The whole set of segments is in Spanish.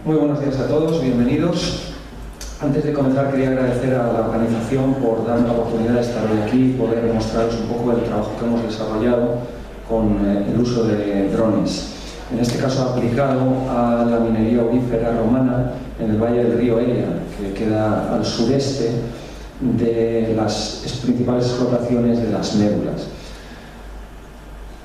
Muy buenos días a todos, bienvenidos. Antes de comenzar quería agradecer a la organización por darme la oportunidad de estar hoy aquí y poder mostraros un poco el trabajo que hemos desarrollado con el uso de drones. En este caso aplicado a la minería aurífera romana en el valle del río Elia, que queda al sureste de las principales explotaciones de las médulas.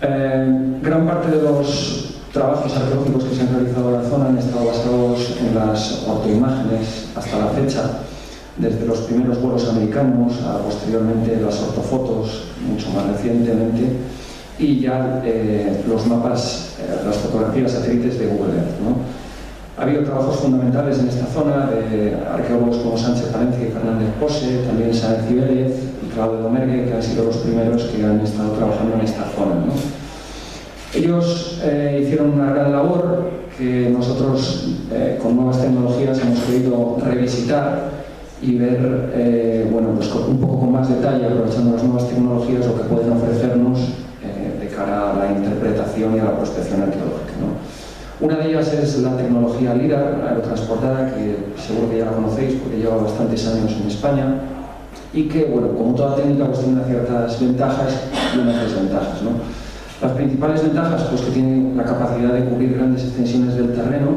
Gran parte de los trabajos arqueológicos que se han realizado en la zona han estado basados en las ortoimágenes hasta la fecha, desde los primeros vuelos americanos a posteriormente las ortofotos, mucho más recientemente, y ya los mapas, las fotografías satélites de Google Earth, ¿no? Ha habido trabajos fundamentales en esta zona de arqueólogos como Sánchez Palencia y Fernández Pose, también Sáenz y Vélez y Claudio Domergue, que han sido los primeros que han estado trabajando en esta zona, ¿no? Ellos hicieron una gran labor que nosotros con nuevas tecnologías hemos querido revisitar y ver bueno, pues un poco con más detalle, aprovechando las nuevas tecnologías, lo que pueden ofrecernos de cara a la interpretación y a la prospección arqueológica, ¿no? Una de ellas es la tecnología LIDAR, aerotransportada, que seguro que ya la conocéis porque lleva bastantes años en España y que, bueno, como toda técnica, pues tiene ciertas ventajas y unas desventajas, ¿no? Las principales ventajas, pues que tiene la capacidad de cubrir grandes extensiones del terreno,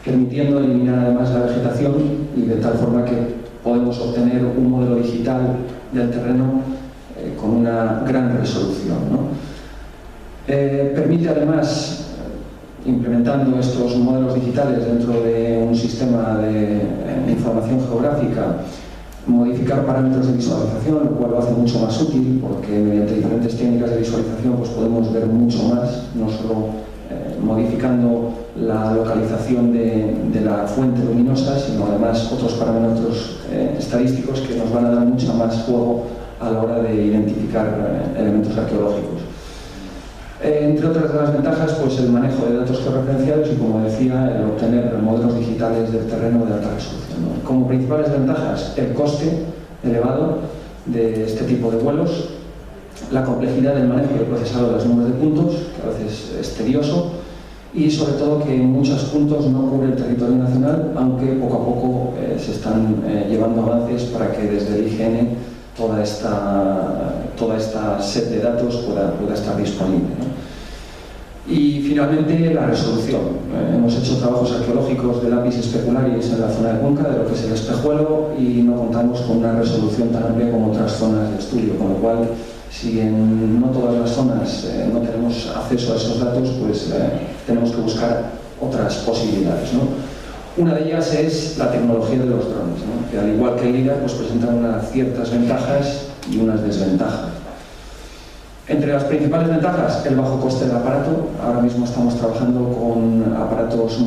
permitiendo eliminar además la vegetación y de tal forma que podemos obtener un modelo digital del terreno con una gran resolución, ¿no? Permite además, implementando estos modelos digitales dentro de un sistema de información geográfica, modificar parámetros de visualización, lo cual lo hace mucho más útil porque mediante diferentes técnicas de visualización pues podemos ver mucho más, no solo modificando la localización de la fuente luminosa, sino además otros parámetros estadísticos que nos van a dar mucho más juego a la hora de identificar elementos arqueológicos. Entre otras de las ventajas, pues el manejo de datos georreferenciados y, como decía, el obtener modelos digitales del terreno de alta resolución, ¿no? Como principales ventajas, el coste elevado de este tipo de vuelos, la complejidad del manejo y el procesado de las nubes de puntos, que a veces es tedioso, y sobre todo que en muchos puntos no cubre el territorio nacional, aunque poco a poco se están llevando avances para que desde el IGN toda esta set de datos pueda estar disponible, ¿no? Y finalmente la resolución. Hemos hecho trabajos arqueológicos de lapis specularis en la zona de Cuenca, de lo que es el Espejuelo, y no contamos con una resolución tan amplia como otras zonas de estudio, con lo cual, si en no todas las zonas no tenemos acceso a esos datos, pues tenemos que buscar otras posibilidades, ¿no? Una de ellas es la tecnología de los drones, ¿no? Que al igual que el LIDAR, pues presentan unas ciertas ventajas y unas desventajas. Entre las principales ventajas, el bajo coste del aparato. Ahora mismo estamos trabajando con aparatos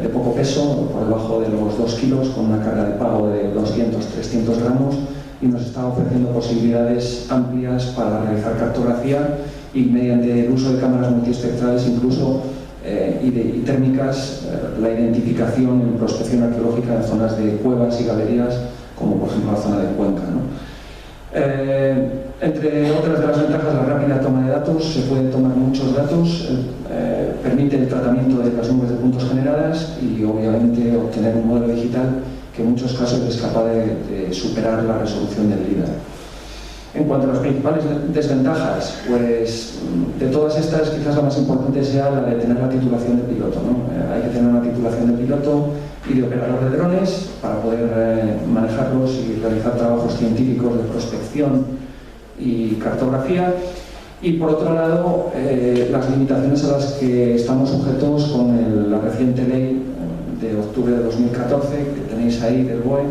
de poco peso, por debajo de los 2 kilos, con una carga de pago de 200-300 gramos, y nos está ofreciendo posibilidades amplias para realizar cartografía y, mediante el uso de cámaras multiespectrales incluso, y térmicas, la identificación en prospección arqueológica en zonas de cuevas y galerías, como por ejemplo la zona de Cuenca, ¿no? Entre otras de las ventajas, la rápida toma de datos. Se pueden tomar muchos datos, permite el tratamiento de las nubes de puntos generadas y obviamente obtener un modelo digital que en muchos casos es capaz de superar la resolución del LIDAR. En cuanto a las principales desventajas, pues de todas estas quizás la más importante sea la de tener la titulación de piloto, ¿no? Hay que tener una titulación de piloto y de operador de drones para poder manejarlos y realizar trabajos científicos de prospección y cartografía. Y por otro lado, las limitaciones a las que estamos sujetos con la reciente ley de octubre de 2014 que tenéis ahí del BOE,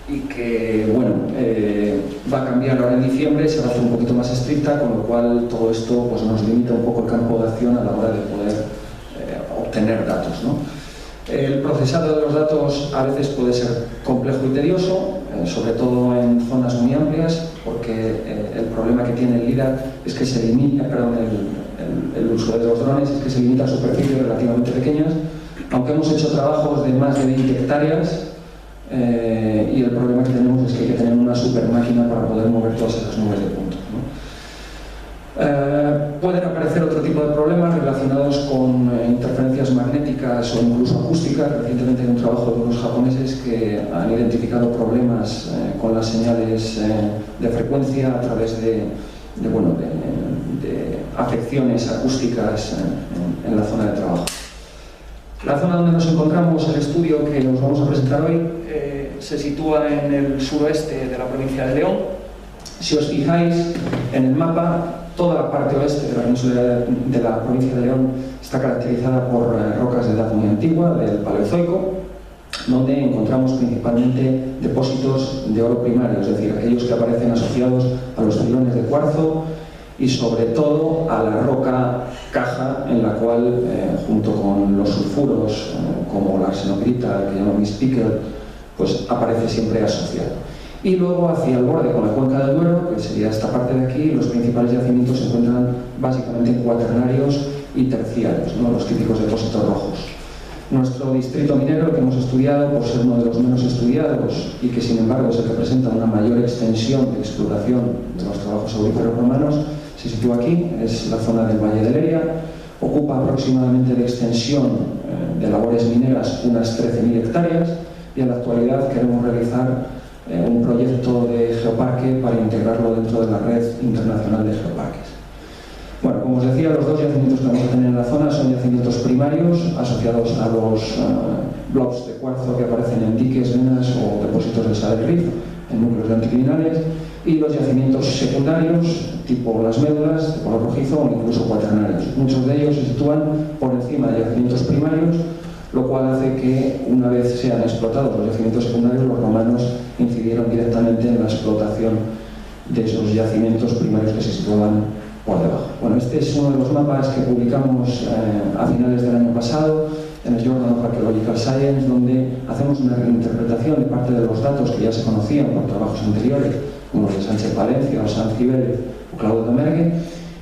y que, bueno, va a cambiar ahora en diciembre, se va a hacer un poquito más estricta, con lo cual todo esto pues, nos limita un poco el campo de acción a la hora de poder obtener datos, ¿no? El procesado de los datos a veces puede ser complejo y tedioso, sobre todo en zonas muy amplias, porque el problema que tiene el LIDAR es que se limita, el uso de los drones es que se limita a superficies relativamente pequeñas, aunque hemos hecho trabajos de más de 20 hectáreas, y el problema que tenemos es que hay que tener una super máquina para poder mover todas esas nubes de puntos, ¿no? Pueden aparecer otro tipo de problemas relacionados con interferencias magnéticas o incluso acústicas. Recientemente hay un trabajo de unos japoneses que han identificado problemas con las señales de frecuencia a través de afecciones acústicas en la zona de trabajo. La zona donde nos encontramos, el estudio que os vamos a presentar hoy, se sitúa en el suroeste de la provincia de León. Si os fijáis en el mapa, toda la parte oeste de la península de la provincia de León está caracterizada por rocas de edad muy antigua, del Paleozoico, donde encontramos principalmente depósitos de oro primario, es decir, aquellos que aparecen asociados a los filones de cuarzo y sobre todo a la roca caja, en la cual, junto con los sulfuros, como la arsenocrita, que llaman mispíquel, pues aparece siempre asociado. Y luego hacia el borde, con la cuenca del Duero, que sería esta parte de aquí, los principales yacimientos se encuentran básicamente en cuaternarios y terciarios, ¿no? Los típicos depósitos rojos. Nuestro distrito minero, que hemos estudiado por ser uno de los menos estudiados y que sin embargo es el que presenta una mayor extensión de explotación de los trabajos auríferos romanos, se sitúa aquí, es la zona del Valle de Leria, ocupa aproximadamente de extensión de labores mineras unas 13.000 hectáreas y en la actualidad queremos realizar un proyecto de geoparque para integrarlo dentro de la red internacional de geoparques. Bueno, como os decía, los dos yacimientos que vamos a tener en la zona son yacimientos primarios asociados a los blobs de cuarzo que aparecen en diques, venas o depósitos de sal de Riff, en núcleos de anticlinales, y los yacimientos secundarios, tipo las médulas, de color rojizo o incluso cuaternarios. Muchos de ellos se sitúan por encima de yacimientos primarios, lo cual hace que, una vez sean explotados los yacimientos secundarios, los romanos incidieron directamente en la explotación de esos yacimientos primarios que se situaban por debajo. Bueno, este es uno de los mapas que publicamos a finales del año pasado en el Journal of Archaeological Science, donde hacemos una reinterpretación de parte de los datos que ya se conocían por trabajos anteriores, como los de Sánchez Palencia o Sanz Gibel o Claudio Domergue,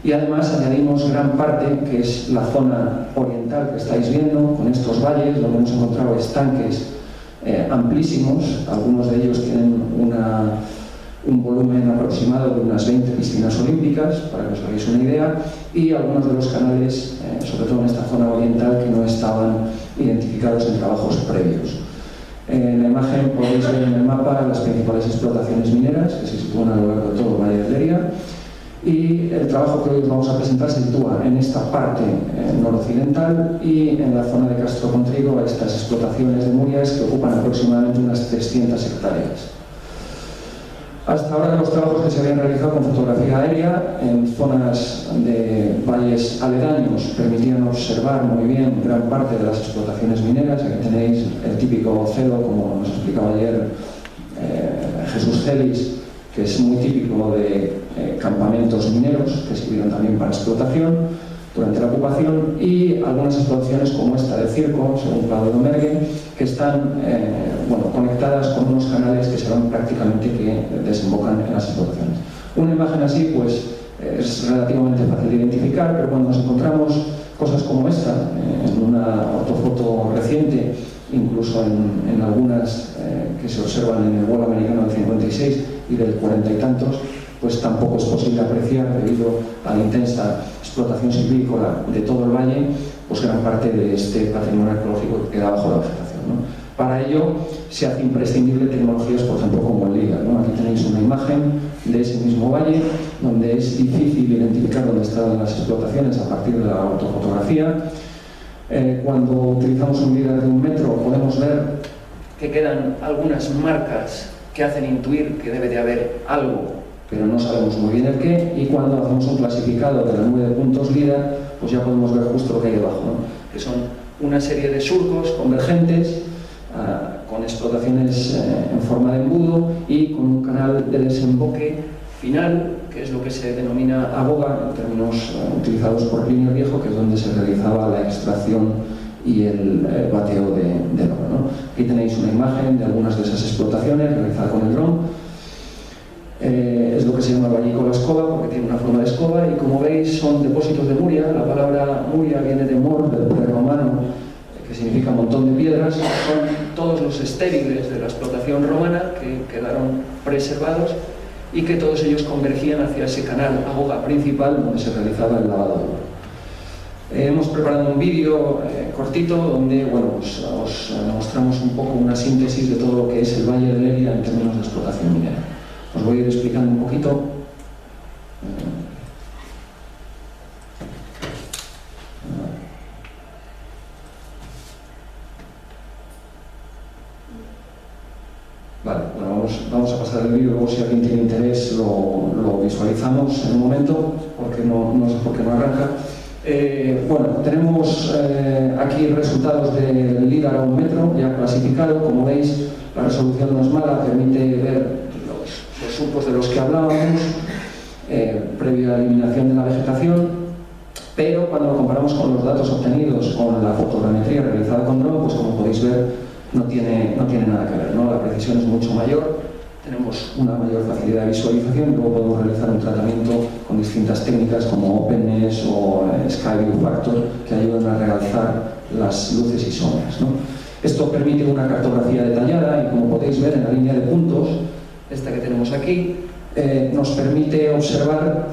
y además añadimos gran parte, que es la zona oriental que estáis viendo, con estos valles donde hemos encontrado estanques amplísimos. Algunos de ellos tienen un volumen aproximado de unas 20 piscinas olímpicas, para que os hagáis una idea, y algunos de los canales, sobre todo en esta zona oriental, que no estaban identificados en trabajos previos. En la imagen podéis ver en el mapa las principales explotaciones mineras que se sitúan a lo largo de todo el Valle de Leria, y el trabajo que hoy os vamos a presentar se sitúa en esta parte noroccidental y en la zona de Castro Contrigo, estas explotaciones de Murias que ocupan aproximadamente unas 300 hectáreas. Hasta ahora los trabajos que se habían realizado con fotografía aérea en zonas de valles aledaños permitían observar muy bien gran parte de las explotaciones mineras. Aquí tenéis el típico celo, como nos explicaba ayer Jesús Celis, que es muy típico de campamentos mineros que sirvieron también para explotación durante la ocupación, y algunas explotaciones como esta de Circo, según Claudio Domergue, que están conectadas con unos canales que se van prácticamente que desembocan en las explotaciones. Una imagen así pues es relativamente fácil de identificar, pero cuando nos encontramos cosas como esta, en una ortofoto reciente, incluso en algunas que se observan en el vuelo americano del 56 y del 40 y tantos, pues tampoco es posible apreciar, debido a la intensa explotación silvícola de todo el valle, pues gran parte de este patrimonio arqueológico que queda bajo la vegetación, ¿no? Para ello se hace imprescindible tecnologías, por ejemplo, como el LIDAR, ¿no? Aquí tenéis una imagen de ese mismo valle, donde es difícil identificar dónde están las explotaciones a partir de la ortofotografía. Cuando utilizamos un LIDAR de 1 metro, podemos ver que quedan algunas marcas que hacen intuir que debe de haber algo, pero no sabemos muy bien el qué, y cuando hacemos un clasificado de la nube de puntos LIDAR, pues ya podemos ver justo lo que hay debajo, ¿no? Que son una serie de surcos convergentes, con explotaciones en forma de embudo y con un canal de desemboque final, que es lo que se denomina aboga, en términos utilizados por Plinio el Viejo, que es donde se realizaba la extracción y el bateo del oro, ¿no? Aquí tenéis una imagen de algunas de esas explotaciones realizadas con el dron. Es lo que se llama el vallico la escoba, porque tiene una forma de escoba, y como veis son depósitos de muria. La palabra muria viene de mor, del prerromano, que significa montón de piedras. Son todos los estériles de la explotación romana que quedaron preservados y que todos ellos convergían hacia ese canal Agoga principal donde se realizaba el lavado de oro. Hemos preparado un vídeo cortito donde pues, os mostramos un poco una síntesis de todo lo que es el Valle de Leria en términos de explotación minera. Os voy a ir explicando un poquito. Vale, bueno, vamos a pasar el vídeo, luego si alguien tiene interés lo visualizamos en un momento, porque no sé por qué no arranca. Bueno, tenemos aquí resultados del LIDAR a 1 metro ya clasificado. Como veis, la resolución no es mala, permite ver los surcos de los que hablábamos previo a la eliminación de la vegetación, pero cuando lo comparamos con los datos obtenidos con la fotogrametría realizada con dron, pues como podéis ver no tiene nada que ver, ¿no? La precisión es mucho mayor. Tenemos una mayor facilidad de visualización y luego podemos realizar un tratamiento con distintas técnicas como OpenNES o Sky View Factor que ayudan a realzar las luces y sombras, ¿no? Esto permite una cartografía detallada y, como podéis ver en la línea de puntos, esta que tenemos aquí, nos permite observar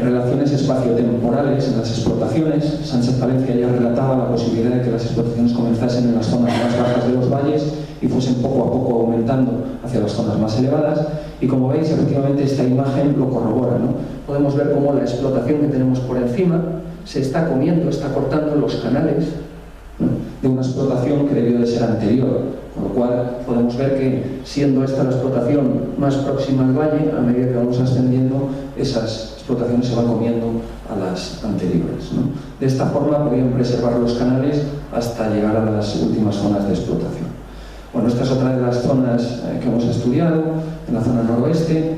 relaciones espaciotemporales en las explotaciones. Sánchez Palencia ya relataba la posibilidad de que las explotaciones comenzasen en las zonas más bajas de los valles y fuesen poco a poco aumentando hacia las zonas más elevadas, y como veis, efectivamente esta imagen lo corrobora, ¿no? Podemos ver cómo la explotación que tenemos por encima se está comiendo, está cortando los canales, ¿no?, de una explotación que debió de ser anterior, con lo cual podemos ver que, siendo esta la explotación más próxima al valle, a medida que vamos ascendiendo, esas explotaciones se van comiendo a las anteriores, ¿no? De esta forma podían preservar los canales hasta llegar a las últimas zonas de explotación. Bueno, esta es otra de las zonas que hemos estudiado, en la zona noroeste,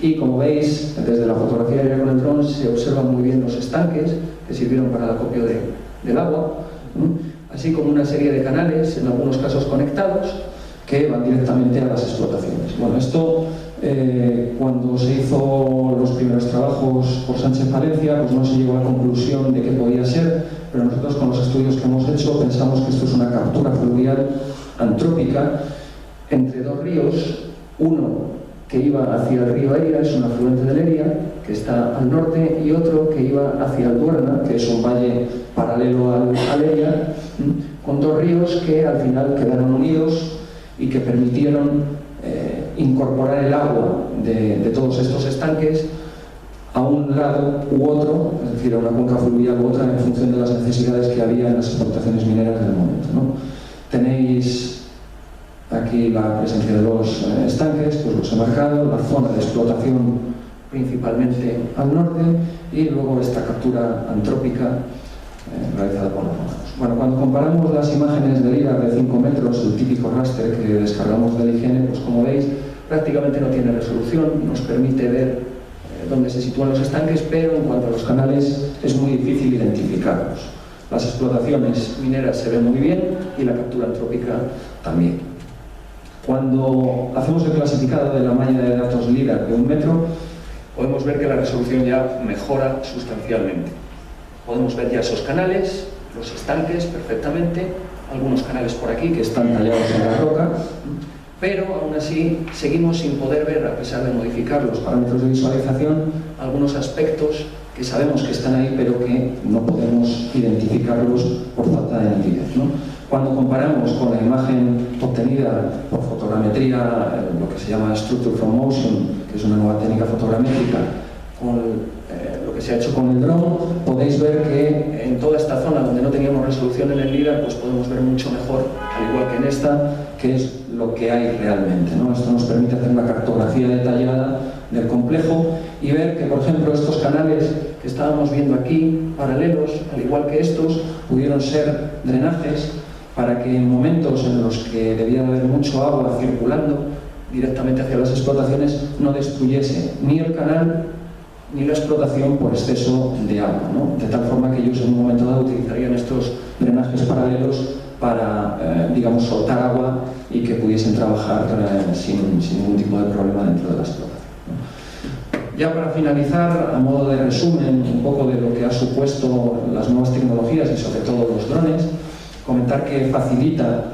y como veis, desde la fotografía aérea con el dron se observan muy bien los estanques que sirvieron para el acopio del agua, ¿no?, así como una serie de canales, en algunos casos conectados, que van directamente a las explotaciones. Bueno, esto cuando se hizo los primeros trabajos por Sánchez Palencia, pues no se llegó a la conclusión de qué podía ser, pero nosotros con los estudios que hemos hecho pensamos que esto es una captura fluvial antrópica entre dos ríos, uno que iba hacia el río Eria, es un afluente del Eria, que está al norte, y otro que iba hacia el Duerna, que es un valle paralelo al Eria, con dos ríos que al final quedaron unidos y que permitieron incorporar el agua de todos estos estanques a un lado u otro, es decir, a una cuenca fluvial u otra, en función de las necesidades que había en las explotaciones mineras del momento, ¿no? Tenéis aquí la presencia de los estanques, pues los he marcado, la zona de explotación principalmente al norte, y luego esta captura antrópica realizada por los humanos. Bueno, cuando comparamos las imágenes del LIDAR de 5 metros, el típico raster que descargamos del IGN, pues como veis, prácticamente no tiene resolución, nos permite ver dónde se sitúan los estanques, pero en cuanto a los canales es muy difícil identificarlos. Las explotaciones mineras se ven muy bien y la captura antrópica también. Cuando hacemos el clasificado de la malla de datos LIDAR de 1 metro, podemos ver que la resolución ya mejora sustancialmente. Podemos ver ya esos canales, los estanques perfectamente, algunos canales por aquí que están tallados en la roca, pero aún así seguimos sin poder ver, a pesar de modificar los parámetros de visualización, algunos aspectos que sabemos que están ahí, pero que no podemos identificarlos por falta de nitidez, ¿no? Cuando comparamos con la imagen obtenida por fotogrametría, lo que se llama Structure from Motion, que es una nueva técnica fotogramétrica, con lo que se ha hecho con el dron, podéis ver que en toda esta zona donde no teníamos resolución en el LIDAR, pues podemos ver mucho mejor, al igual que en esta, qué es lo que hay realmente, ¿no? Esto nos permite hacer una cartografía detallada del complejo y ver que, por ejemplo, estos canales que estábamos viendo aquí, paralelos, al igual que estos, pudieron ser drenajes para que en momentos en los que debía haber mucho agua circulando directamente hacia las explotaciones no destruyese ni el canal ni la explotación por exceso de agua, ¿no? De tal forma que ellos en un momento dado utilizarían estos drenajes paralelos para, digamos, soltar agua y que pudiesen trabajar sin ningún tipo de problema dentro de la explotación, ¿no? Ya para finalizar, a modo de resumen un poco de lo que ha supuesto las nuevas tecnologías y sobre todo los drones, comentar que facilita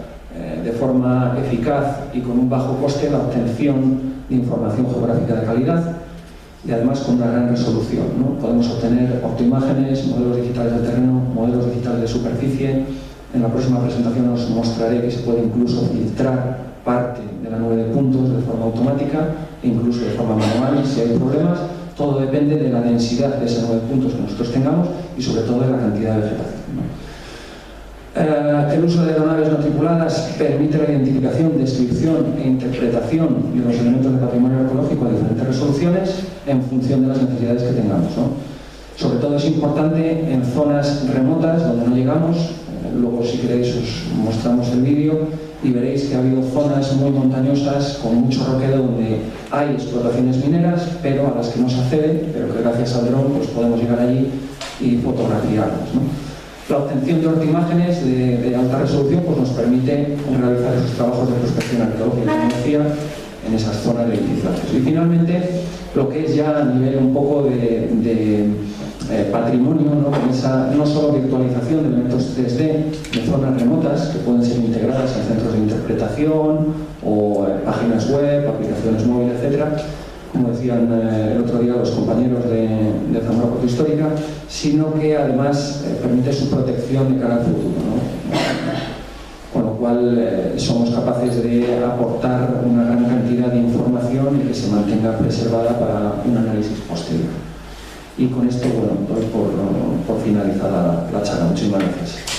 de forma eficaz y con un bajo coste la obtención de información geográfica de calidad y además con una gran resolución, ¿no? Podemos obtener optoimágenes, modelos digitales de terreno, modelos digitales de superficie. En la próxima presentación os mostraré que se puede incluso filtrar parte de la nube de puntos de forma automática e incluso de forma manual si hay problemas. Todo depende de la densidad de esa nube de puntos que nosotros tengamos y sobre todo de la cantidad de vegetación, ¿no? El uso de aeronaves no tripuladas permite la identificación, descripción e interpretación de los elementos de patrimonio ecológico a diferentes resoluciones en función de las necesidades que tengamos, ¿no? Sobre todo es importante en zonas remotas donde no llegamos. Luego, si queréis, os mostramos el vídeo y veréis que ha habido zonas muy montañosas con mucho roquedo donde hay explotaciones mineras, pero a las que no se accede, pero que gracias al dron pues podemos llegar allí y fotografiarlas, ¿no? La obtención de ortoimágenes de alta resolución pues nos permite realizar esos trabajos de prospección arqueológica, como decía, en esas zonas de edificios. Y finalmente, lo que es ya a nivel un poco de patrimonio, ¿no? Con esa no solo virtualización de elementos 3D de zonas remotas que pueden ser integradas en centros de interpretación o páginas web, aplicaciones móviles, etcétera, como decían el otro día los compañeros de Zamora Foto Histórica, sino que además permite su protección de cara al futuro, ¿no? Con lo cual somos capaces de aportar una gran cantidad de información y que se mantenga preservada para un análisis posterior. Y con esto, bueno, doy por finalizada la charla. Muchísimas gracias.